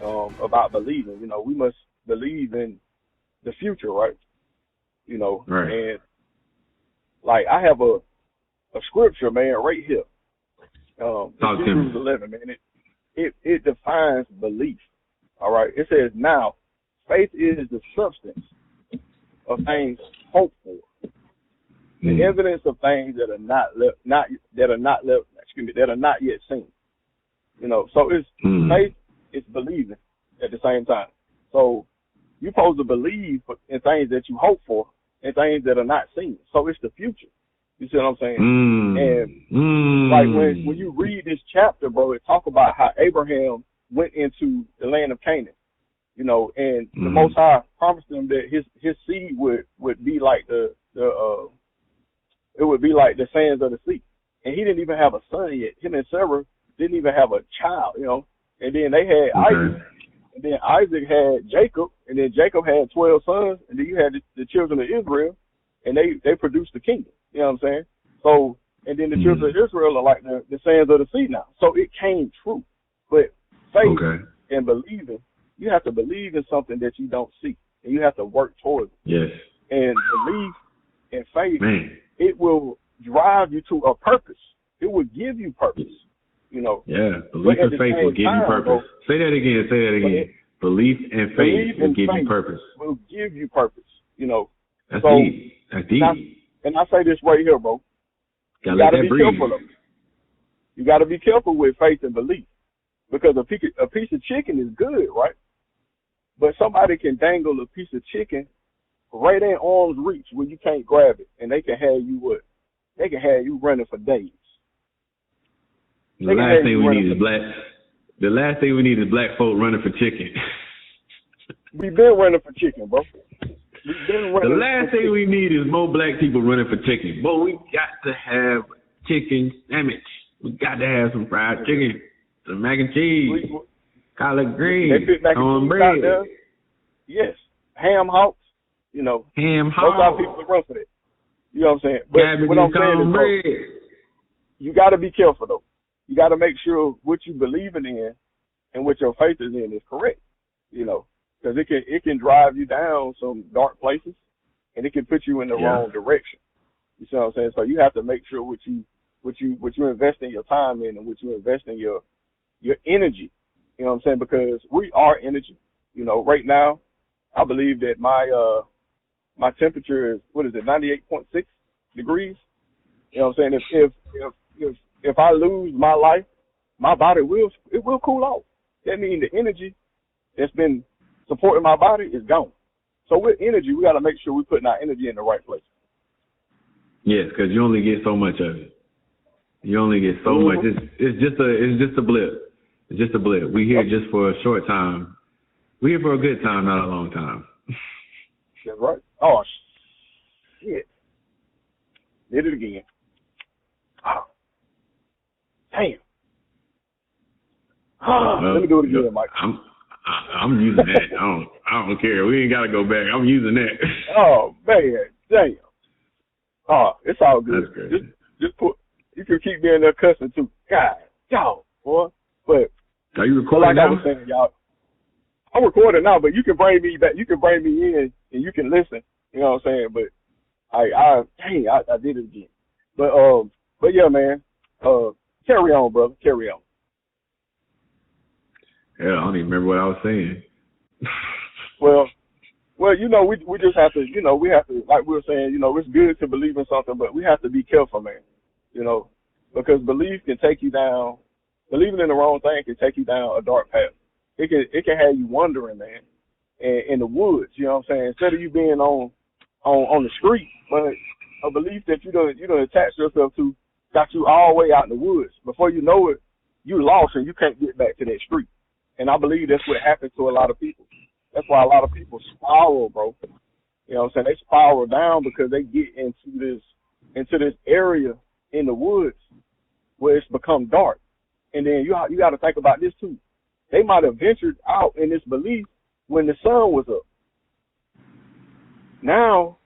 about believing. You know, we must believe in the future, right? You know, right. And like I have a scripture, man, right here. Hebrews 11, man. It defines belief. All right. It says, now faith is the substance of things hoped for, the evidence of things that are not yet seen. You know, so it's faith, it's believing at the same time. So you're supposed to believe in things that you hope for and things that are not seen. So it's the future. You see what I'm saying? And like when you read this chapter, bro, it talk about how Abraham went into the land of Canaan. You know, and the Most High promised him that his seed would be like it would be like the sands of the sea. And he didn't even have a son yet. Him and Sarah didn't even have a child, you know. And then they had Isaac, and then Isaac had Jacob, and then Jacob had 12 sons, and then you had the children of Israel, and they produced the kingdom. You know what I'm saying? So, and then the children of Israel are like the sands of the sea now. So it came true. But faith and believing, you have to believe in something that you don't see, and you have to work towards it. Yes. And belief and faith, it will drive you to a purpose. It will give you purpose. You know. Yeah. Belief and faith will give you purpose. Bro, say that again. Belief and faith will give you purpose. Will give you purpose. You know. That's so, deep. That's deep. And I say this right here, bro. You gotta be careful of it. You gotta be careful with faith and belief. Because a piece of chicken is good, right? But somebody can dangle a piece of chicken right in arm's reach where you can't grab it, and they can have you what? They can have you running for days. The last thing we need is black folk running for chicken. We've been running for chicken, bro. The last thing we need is more black people running for chicken. But we got to have chicken sandwich. We got to have some fried chicken, some mac and cheese, collard greens, cornbread. Yes, ham hocks. You know, most of our people run for that. You know what I'm saying? But what I'm saying is, bro, you got to be careful though. You got to make sure what you believing in and what your faith is in is correct. You know, because it can drive you down some dark places, and it can put you in the wrong direction. You see what I'm saying? So you have to make sure what you invest in your time in and what you invest in your energy. You know what I'm saying? Because we are energy. You know, right now, I believe that my temperature is 98.6 degrees. You know what I'm saying? If I lose my life, my body will cool off. That means the energy that's been supporting my body is gone. So with energy, we got to make sure we're putting our energy in the right place. Yes, because you only get so much of it. You only get so much. It's just a blip. It's just a blip. We're here just for a short time. We're here for a good time, not a long time. That's right. Oh, shit. Did it again. Oh. Damn. Let me do it again, Mike. I'm using that. I don't care. We ain't gotta go back. I'm using that. Oh man, damn. Oh, it's all good. That's crazy. Just put. You can keep being there cussing too. God, y'all, boy. But are you recording now? I was saying, y'all, I'm recording now, but you can bring me back. You can bring me in and you can listen. You know what I'm saying? But I did it again. But yeah, man. Carry on, brother. Carry on. Yeah, I don't even remember what I was saying. Well, you know, we just have to, you know, we have to, like we were saying, you know, it's good to believe in something, but we have to be careful, man. You know, because belief can take you down. Believing in the wrong thing can take you down a dark path. It can have you wandering, man, in the woods. You know what I'm saying? Instead of you being on the street, but a belief that you don't attach yourself to got you all the way out in the woods. Before you know it, you lost and you can't get back to that street. And I believe that's what happens to a lot of people. That's why a lot of people spiral, bro. You know what I'm saying? They spiral down because they get into this area in the woods where it's become dark. And then you got to think about this too. They might have ventured out in this belief when the sun was up. Now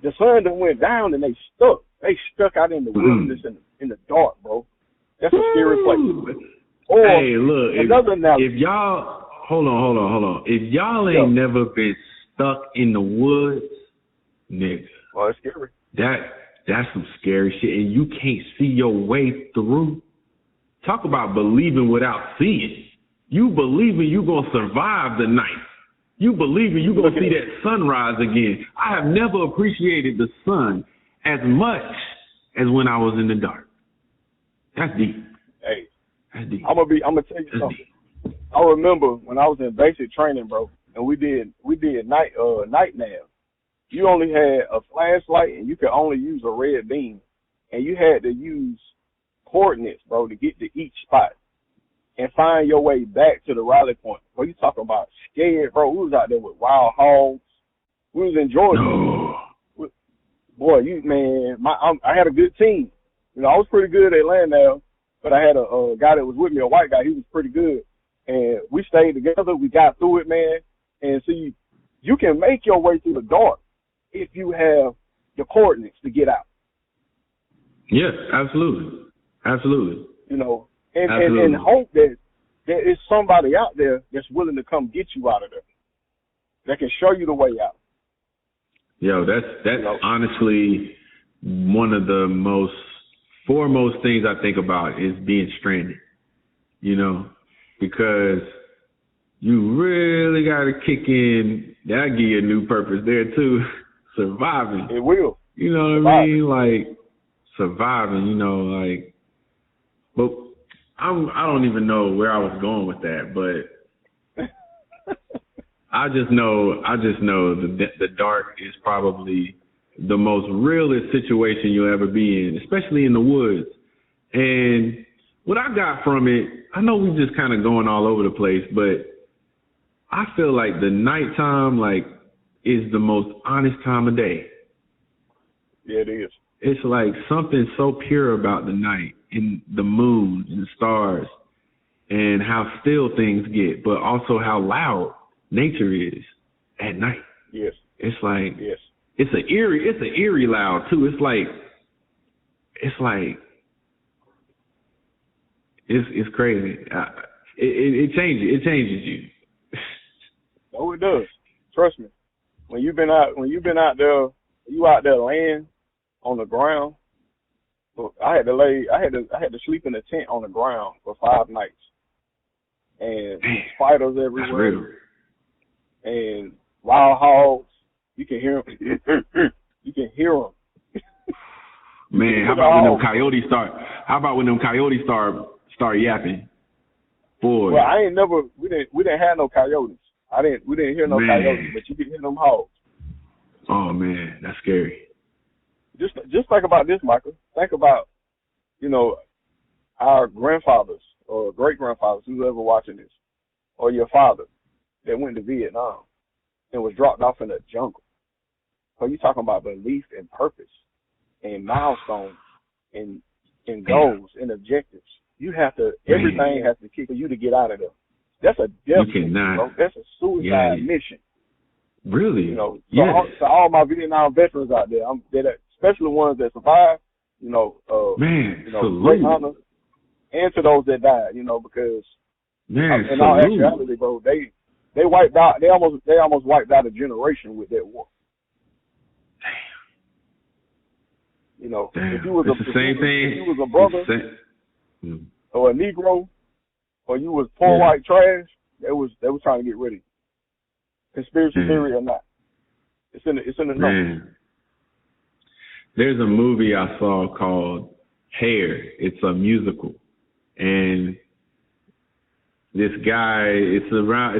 the sun done went down and they stuck. They stuck out in the wilderness in the dark, bro. That's a scary place. Or hey, look, another analogy. if y'all, hold on. If y'all ain't never been stuck in the woods, nigga. Well, it's scary. That's some scary shit, and you can't see your way through. Talk about believing without seeing. You believing you gonna survive the night. You believing you gonna see that sunrise again. I have never appreciated the sun as much as when I was in the dark. That's deep. Hey, that's deep. I'm gonna tell you something. Deep. I remember when I was in basic training, bro, and we did night nav. You only had a flashlight and you could only use a red beam, and you had to use coordinates, bro, to get to each spot and find your way back to the rally point. Bro, you talking about scared, bro? We was out there with wild hogs. We was in Georgia. No. Boy, I had a good team. You know, I was pretty good at land now, but I had a guy that was with me, a white guy. He was pretty good, and we stayed together. We got through it, man. And see, you can make your way through the dark if you have the coordinates to get out. Yes, absolutely. You know, and hope that there is somebody out there that's willing to come get you out of there, that can show you the way out. Yo, that's honestly one of the most foremost things I think about is being stranded, you know, because you really got to kick in. That'll give you a new purpose there too. Surviving. It will. You know what I mean? Like surviving, you know, like, but I don't even know where I was going with that, but I just know the dark is probably the most realest situation you'll ever be in, especially in the woods. And what I got from it, I know we just kind of going all over the place, but I feel like the nighttime, like, is the most honest time of day. Yeah, it is. It's like something so pure about the night and the moon and the stars and how still things get, but also how loud nature is at night. Yes. It's like, yes. It's an eerie loud too. It's crazy. It changes you. Oh, it does. Trust me. When you've been out there, you out there laying on the ground. I had to sleep in a tent on the ground for 5 nights, and spiders everywhere, and wild hogs. You can hear them. You can hear them. Man, how about when them coyotes start? How about when them coyotes start yapping? Boy. Well, we didn't have no coyotes. We didn't hear no coyotes, but you could hear them hogs. Oh man, that's scary. Just think about this, Michael. Think about, you know, our grandfathers or great grandfathers, who's ever watching this, or your father that went to Vietnam and was dropped off in the jungle. So you talking about belief and purpose and milestones and goals and objectives. You have to, everything has to kick for you to get out of there. That's a death mission, bro. That's a suicide mission. Really? You know, so all my Vietnam veterans out there, especially ones that survived, you know, great honor, and to those that died, you know, because in all actuality, bro, they wiped out, they almost wiped out a generation with that war. You know, if you was a brother or a Negro, or you was poor white trash, they was trying to get rid of you. Conspiracy theory or not, it's in the notes. There's a movie I saw called Hair. It's a musical, and this guy, it's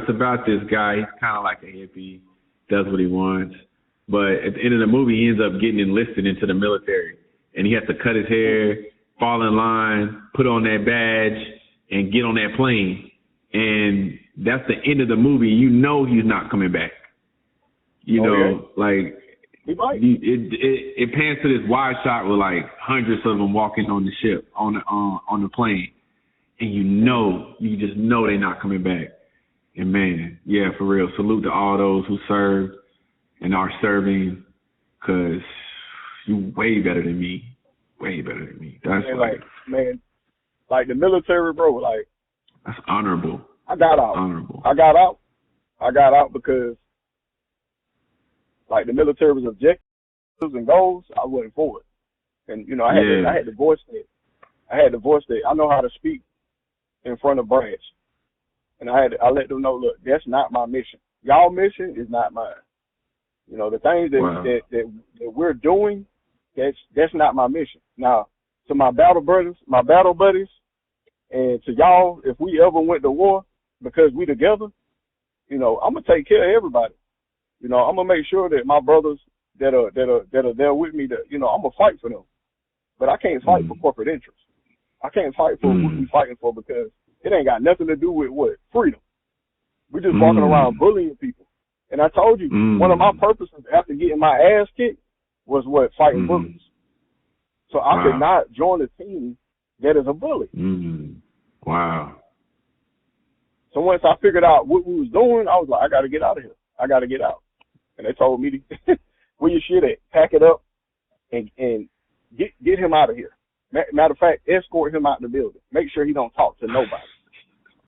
about this guy. He's kind of like a hippie, does what he wants, but at the end of the movie, he ends up getting enlisted into the military, and he has to cut his hair, fall in line, put on that badge, and get on that plane. And that's the end of the movie. You know he's not coming back. You know, like it pans to this wide shot with like hundreds of them walking on the ship, on the plane, and you just know they're not coming back. And man, yeah, for real, salute to all those who served and are serving, because you way better than me. Way better than me. That's like the military, bro, like, that's honorable. I got off. Honorable. I got out. I got out because, like, the military's objectives and goals, I wasn't for it. And, you know, I had to voice that. I know how to speak in front of branch. And I let them know, look, that's not my mission. Y'all mission is not mine. You know, the things that we're doing, that's not my mission. Now, to my battle brothers, my battle buddies, and to y'all, if we ever went to war because we together, you know, I'm gonna take care of everybody. You know, I'm gonna make sure that my brothers that are there with me, that, you know, I'm gonna fight for them. But I can't fight for corporate interests. I can't fight for what we're fighting for, because it ain't got nothing to do with what? Freedom. We're just walking around bullying people. And I told you, one of my purposes after getting my ass kicked was what? Fighting bullies. So I could not join a team that is a bully. Wow. So once I figured out what we was doing, I was like, I got to get out of here. I got to get out. And they told me, to, where your shit at? Pack it up and get him out of here. Matter of fact, escort him out the building. Make sure he don't talk to nobody.